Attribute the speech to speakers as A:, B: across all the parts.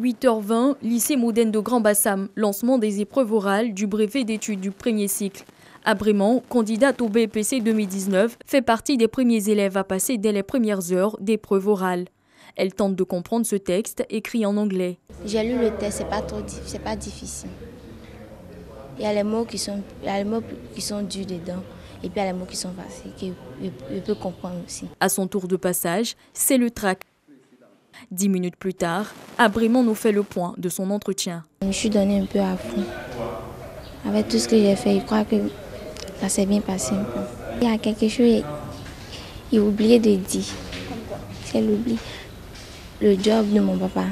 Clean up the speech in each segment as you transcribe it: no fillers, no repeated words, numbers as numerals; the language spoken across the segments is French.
A: 8h20, lycée Modène de Grand-Bassam, lancement des épreuves orales du brevet d'études du premier cycle. Abrément, candidate au BEPC 2019, fait partie des premiers élèves à passer dès les premières heures d'épreuves orales. Elle tente de comprendre ce texte écrit en anglais.
B: J'ai lu le texte, c'est pas difficile. Il y a les mots qui sont durs dedans et puis il y a les mots qui sont faciles que je peux comprendre aussi.
A: À son tour de passage, c'est le trac. 10 minutes plus tard, Abrément nous fait le point de son entretien.
B: Je me suis donné un peu à fond. Avec tout ce que j'ai fait, je crois que ça s'est bien passé un peu. Il y a quelque chose qu'il a oublié de dire. C'est l'oubli. Le job de mon papa,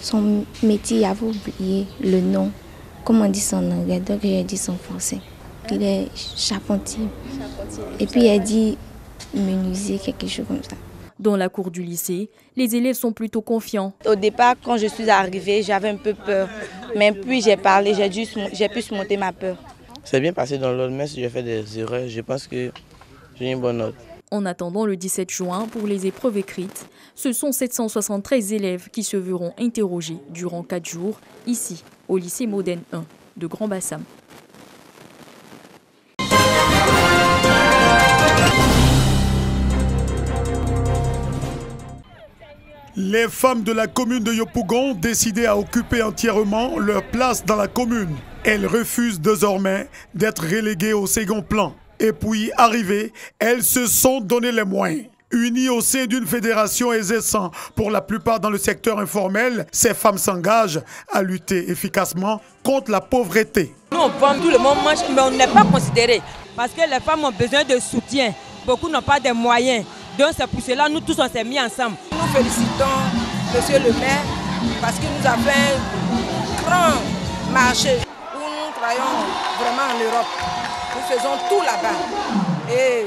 B: son métier, il avait oublié le nom. Comment on dit son anglais, donc j'ai dit son français. Il est charpentier. Et puis il a dit menuisier, quelque chose comme ça.
A: Dans la cour du lycée, les élèves sont plutôt confiants.
C: Au départ, quand je suis arrivée, j'avais un peu peur. Mais puis j'ai parlé, j'ai pu surmonter ma peur.
D: C'est bien passé dans l'autre, mais si j'ai fait des erreurs, je pense que j'ai une bonne note.
A: En attendant le 17 juin pour les épreuves écrites, ce sont 773 élèves qui se verront interrogés durant 4 jours, ici, au lycée Modène 1 de Grand-Bassam.
E: Les femmes de la commune de Yopougon décidées à occuper entièrement leur place dans la commune. Elles refusent désormais d'être reléguées au second plan. Et puis, arrivées, elles se sont donné les moyens. Unies au sein d'une fédération exerçant pour la plupart dans le secteur informel, ces femmes s'engagent à lutter efficacement contre la pauvreté.
F: Nous, on vend, tout le monde mange, mais on n'est pas considéré. Parce que les femmes ont besoin de soutien. Beaucoup n'ont pas de moyens. Donc c'est pour cela nous tous on s'est mis ensemble.
G: Nous félicitons Monsieur le maire parce qu'il nous a fait un grand marché où nous travaillons vraiment en Europe. Nous faisons tout là-bas. Et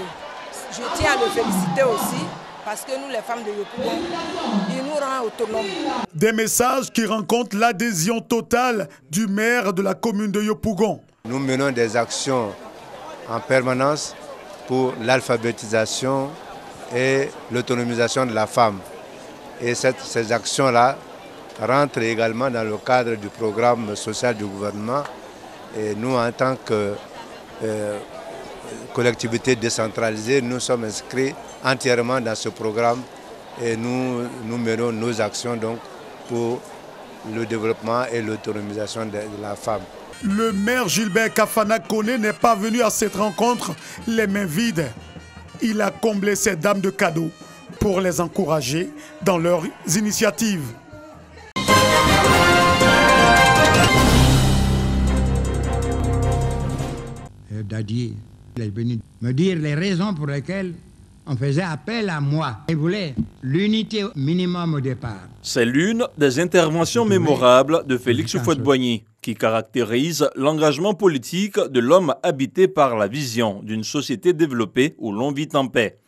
G: je tiens à le féliciter aussi parce que nous les femmes de Yopougon, il nous rend autonomes.
E: Des messages qui rencontrent l'adhésion totale du maire de la commune de Yopougon.
H: Nous menons des actions en permanence pour l'alphabétisation et l'autonomisation de la femme. Et ces actions-là rentrent également dans le cadre du programme social du gouvernement. Et nous, en tant que collectivité décentralisée, nous sommes inscrits entièrement dans ce programme et nous menons nos actions donc pour le développement et l'autonomisation de la femme.
E: Le maire Gilbert Kafana Koné n'est pas venu à cette rencontre les mains vides. Il a comblé ces dames de cadeaux pour les encourager dans leurs initiatives.
I: Dadier, il est venu me dire les raisons pour lesquelles on faisait appel à moi. Il voulait l'unité minimum au départ.
J: C'est l'une des interventions mémorables de Félix Houphouët-Boigny, qui caractérise l'engagement politique de l'homme habité par la vision d'une société développée où l'on vit en paix.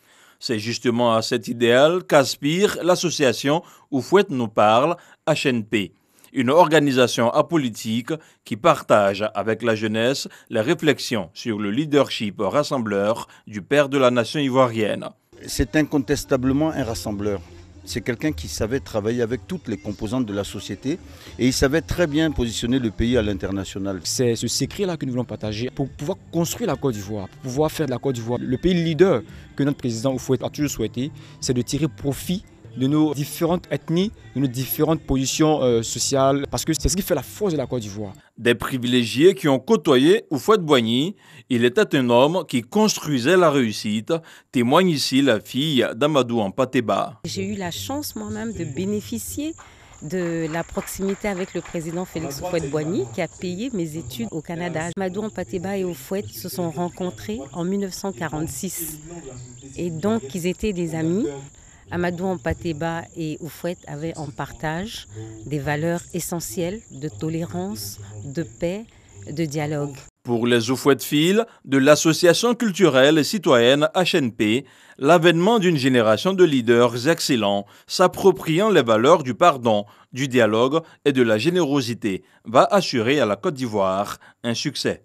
J: C'est justement à cet idéal qu'aspire l'association Houphouët nous parle, HNP, une organisation apolitique qui partage avec la jeunesse les réflexions sur le leadership rassembleur du père de la nation ivoirienne.
K: C'est incontestablement un rassembleur. C'est quelqu'un qui savait travailler avec toutes les composantes de la société et il savait très bien positionner le pays à l'international.
L: C'est ce secret-là que nous voulons partager pour pouvoir construire la Côte d'Ivoire, pour pouvoir faire de la Côte d'Ivoire le pays leader que notre président Houphouët a toujours souhaité, c'est de tirer profit de nos différentes ethnies, de nos différentes positions sociales, parce que c'est ce qui fait la force de la Côte d'Ivoire.
J: Des privilégiés qui ont côtoyé Houphouët-Boigny, il était un homme qui construisait la réussite, témoigne ici la fille d'Amadou Ampateba.
M: J'ai eu la chance moi-même de bénéficier de la proximité avec le président Félix Houphouët-Boigny qui a payé mes études au Canada. Amadou Ampateba et Houphouët se sont rencontrés en 1946 et donc ils étaient des amis. Amadou Ampateba et Houphouët avaient en partage des valeurs essentielles de tolérance, de paix, de dialogue.
J: Pour les Houphouët-Fils de l'association culturelle et citoyenne HNP, l'avènement d'une génération de leaders excellents s'appropriant les valeurs du pardon, du dialogue et de la générosité va assurer à la Côte d'Ivoire un succès.